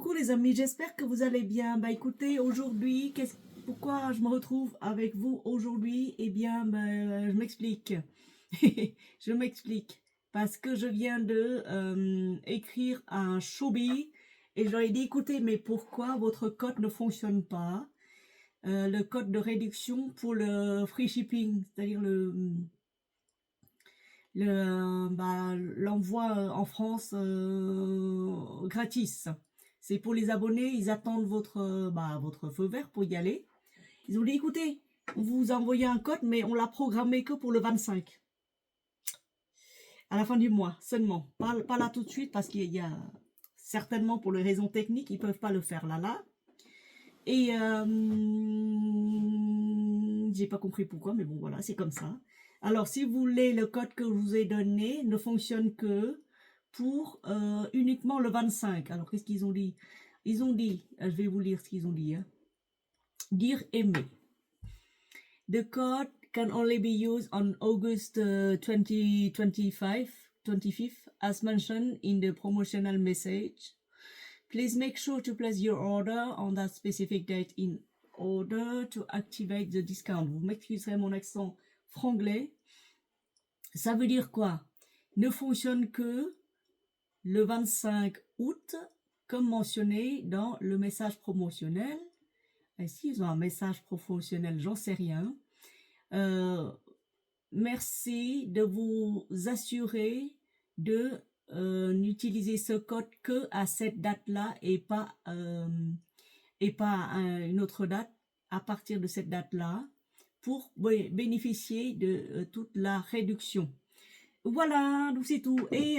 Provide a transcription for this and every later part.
Coucou les amis, j'espère que vous allez bien. Bah écoutez, aujourd'hui, pourquoi je me retrouve avec vous aujourd'hui? Eh bien, je m'explique. Je m'explique. Parce que je viens de écrire un Shopee et je leur ai dit, écoutez, mais pourquoi votre code ne fonctionne pas? Le code de réduction pour le free shipping, c'est-à-dire l'envoi en France gratis. C'est pour les abonnés, ils attendent votre feu vert pour y aller. Ils ont dit, écoutez, on vous a envoyé un code, mais on l'a programmé que pour le 25, à la fin du mois seulement. Pas là tout de suite, parce qu'il y a certainement, pour les raisons techniques, ils ne peuvent pas le faire là. Et j'ai pas compris pourquoi, mais bon voilà, c'est comme ça. Alors si vous voulez, le code que je vous ai donné ne fonctionne que pour uniquement le 25. Alors qu'est-ce qu'ils ont dit? Ils ont dit, je vais vous lire ce qu'ils ont dit. Hein. Dire aimer. The code can only be used on August 25th, as mentioned in the promotional message. Please make sure to place your order on that specific date in order to activate the discount. Vous m'excuserez mon accent franglais. Ça veut dire quoi? Ne fonctionne que le 25 août, comme mentionné dans le message promotionnel. Est-ce qu'ils ont un message promotionnel? J'en sais rien. Merci de vous assurer de n'utiliser ce code que à cette date-là et pas une autre date à partir de cette date-là pour bénéficier de toute la réduction. Voilà, donc c'est tout. Et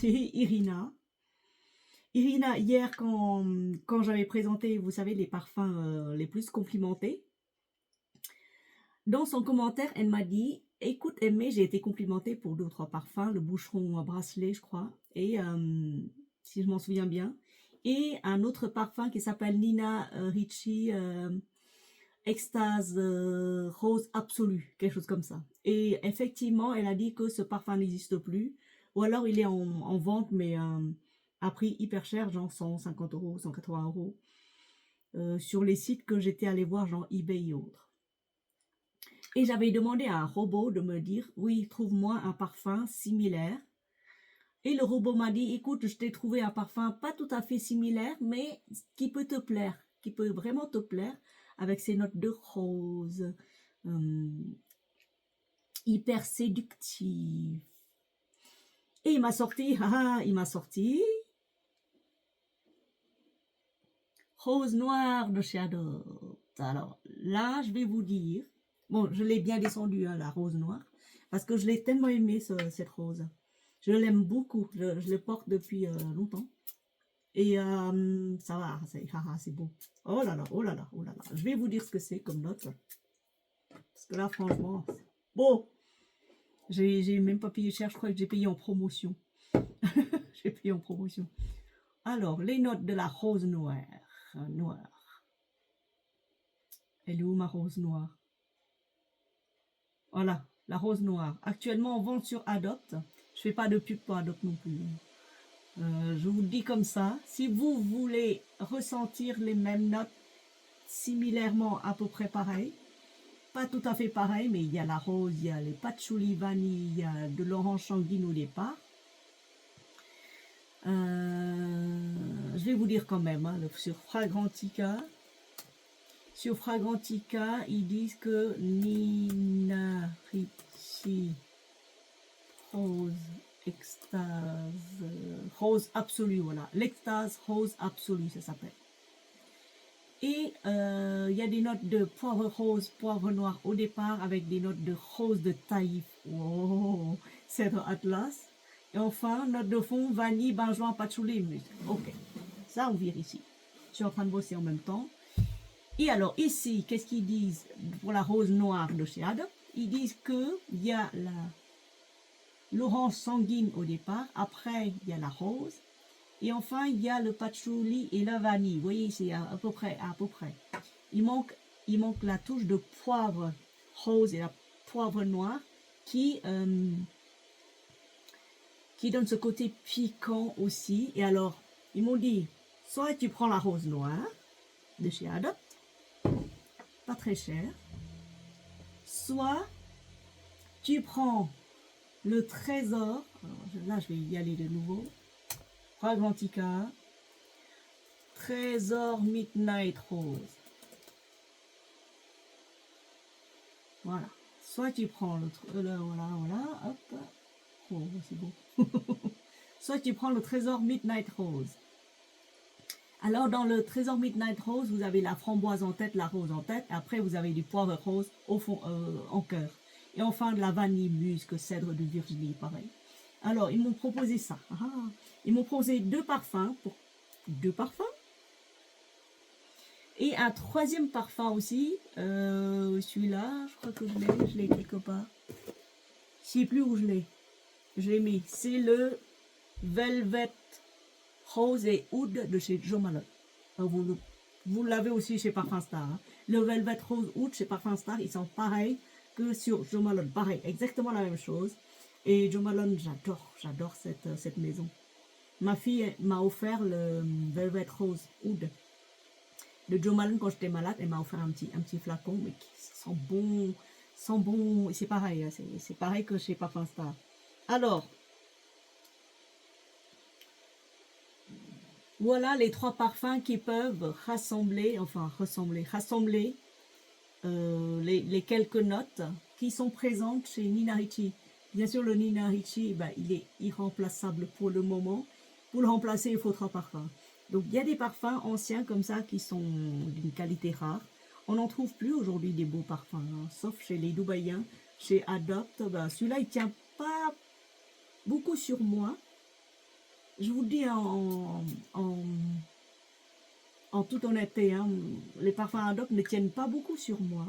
Irina, hier, quand j'avais présenté, vous savez, les parfums les plus complimentés, dans son commentaire, elle m'a dit, écoute, Aimé, j'ai été complimentée pour d'autres parfums, le boucheron bracelet, je crois, et si je m'en souviens bien, et un autre parfum qui s'appelle Nina Ricci Extase Rose Absolue, quelque chose comme ça. Et effectivement, elle a dit que ce parfum n'existe plus, ou alors il est en vente, mais à prix hyper cher, genre 150 €, 180 €, sur les sites que j'étais allée voir, genre eBay et autres. Et j'avais demandé à un robot de me dire, oui, trouve-moi un parfum similaire. Et le robot m'a dit, écoute, je t'ai trouvé un parfum pas tout à fait similaire, mais qui peut te plaire, qui peut vraiment te plaire, avec ses notes de rose, hyper séductive. Et il m'a sorti Rose Noire de chez Adopt. Alors là, je vais vous dire, bon, je l'ai bien descendu, hein, la rose noire, parce que je l'ai tellement aimé, cette rose. Je l'aime beaucoup, je le porte depuis longtemps. Et ça va, c'est beau. Oh là là, oh là là, oh là là. Je vais vous dire ce que c'est comme note. Parce que là, franchement, bon, j'ai même pas payé cher, je crois que j'ai payé en promotion. J'ai payé en promotion. Alors, les notes de la rose noire. Elle est où ma rose noire? Voilà, la rose noire. Actuellement en vente sur Adopt. Je fais pas de pub pour Adopt non plus. Je vous le dis comme ça. Si vous voulez ressentir les mêmes notes, similairement à peu près pareil, pas tout à fait pareil, mais il y a la rose, il y a les patchouli vanille, il y a de l'orange sanguine au départ. Je vais vous dire quand même, hein, sur Fragrantica. Sur Fragrantica, ils disent que Nina Ricci Rose Extase Rose Absolue, voilà. L'Extase Rose Absolue, ça s'appelle. Et il y a des notes de poivre rose, poivre noir au départ, avec des notes de rose de Taïf. Oh, cèdre Atlas. Et enfin, note de fond, vanille, benjoin, patchouli. Ok, ça on vire ici. Je suis en train de bosser en même temps. Et alors ici, qu'est-ce qu'ils disent pour la rose noire de chez Adopt? Ils disent qu'il y a l'orange sanguine au départ, après il y a la rose, et enfin il y a le patchouli et la vanille. Vous voyez, c'est à peu près. Il manque la touche de poivre rose et la poivre noir qui donne ce côté piquant aussi. Et alors, ils m'ont dit, Soit tu prends la rose noire de chez Adopt, pas très cher. Soit tu prends le trésor, alors là je vais y aller de nouveau, Fragrantica, Trésor Midnight Rose. Voilà. Soit tu prends voilà, hop. Oh, c'est beau. Soit tu prends le Trésor Midnight Rose. Alors, dans le Trésor Midnight Rose, vous avez la framboise en tête, la rose en tête. Après, vous avez du poivre rose au fond, en cœur. Et enfin, de la vanille, musc, cèdre de Virginie, pareil. Alors, ils m'ont proposé ça. Ils m'ont proposé 2 parfums pour 2 parfums. Et un 3e parfum aussi. Celui-là, je crois que je l'ai quelque part. Je ne sais plus où je l'ai. Je l'ai mis. C'est le Velvet Rose et Oud de chez Jo Malone. Vous l'avez aussi chez Parfum Star. Hein. Le Velvet Rose Oud chez Parfum Star, ils sont pareils que sur Jo Malone. Pareil, exactement la même chose. Et Jo Malone, j'adore cette maison. Ma fille m'a offert le Velvet Rose Oud de Jo Malone quand j'étais malade. Elle m'a offert un petit flacon, mais qui sent bon. C'est pareil, c'est pareil que chez Parfum Star. Alors, voilà les 3 parfums qui peuvent rassembler les quelques notes qui sont présentes chez Nina Ricci. Bien sûr, le Nina Ricci, il est irremplaçable pour le moment. Pour le remplacer, il faut 3 parfums. Donc, il y a des parfums anciens comme ça qui sont d'une qualité rare. On n'en trouve plus aujourd'hui des beaux parfums, hein, sauf chez les Dubaïens, chez Adopt. Celui-là, il ne tient pas beaucoup sur moi. Je vous dis en toute honnêteté, hein, les parfums Adopt ne tiennent pas beaucoup sur moi.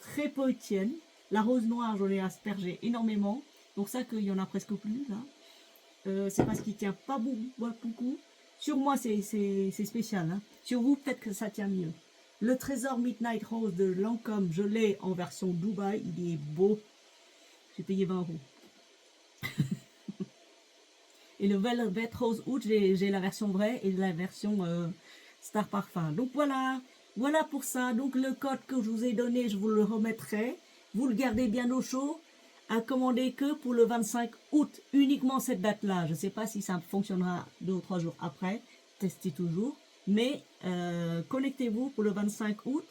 Très peu tiennent. La rose noire, j'en ai aspergé énormément. Donc ça qu'il y en a presque plus là. C'est parce qu'il ne tient pas beaucoup. Sur moi, c'est spécial. Hein. Sur vous, peut-être que ça tient mieux. Le Trésor Midnight Rose de Lancôme, je l'ai en version Dubaï. Il est beau. J'ai payé 20 €. Et le Velvet Rose Oud, j'ai la version vraie et la version Star Parfum. Donc voilà pour ça. Donc le code que je vous ai donné, je vous le remettrai. Vous le gardez bien au chaud. À commander que pour le 25 août, uniquement cette date-là. Je ne sais pas si ça fonctionnera 2 ou 3 jours après. Testez toujours. Mais connectez-vous pour le 25 août.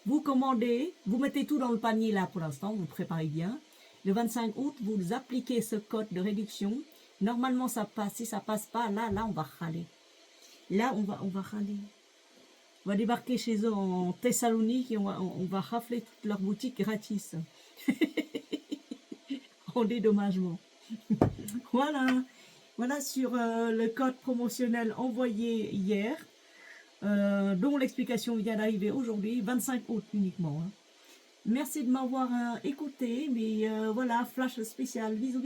Vous commandez, vous mettez tout dans le panier là pour l'instant, vous préparez bien. Le 25 août, vous appliquez ce code de réduction. Normalement, ça passe. Si ça passe pas, là, on va râler. Là, on va râler. On va débarquer chez eux en Thessalonique et on va rafler toute leur boutique gratis. En dédommagement. Voilà sur le code promotionnel envoyé hier, dont l'explication vient d'arriver aujourd'hui, 25 août uniquement. Hein. Merci de m'avoir écouté, mais voilà, flash spécial. Bisous.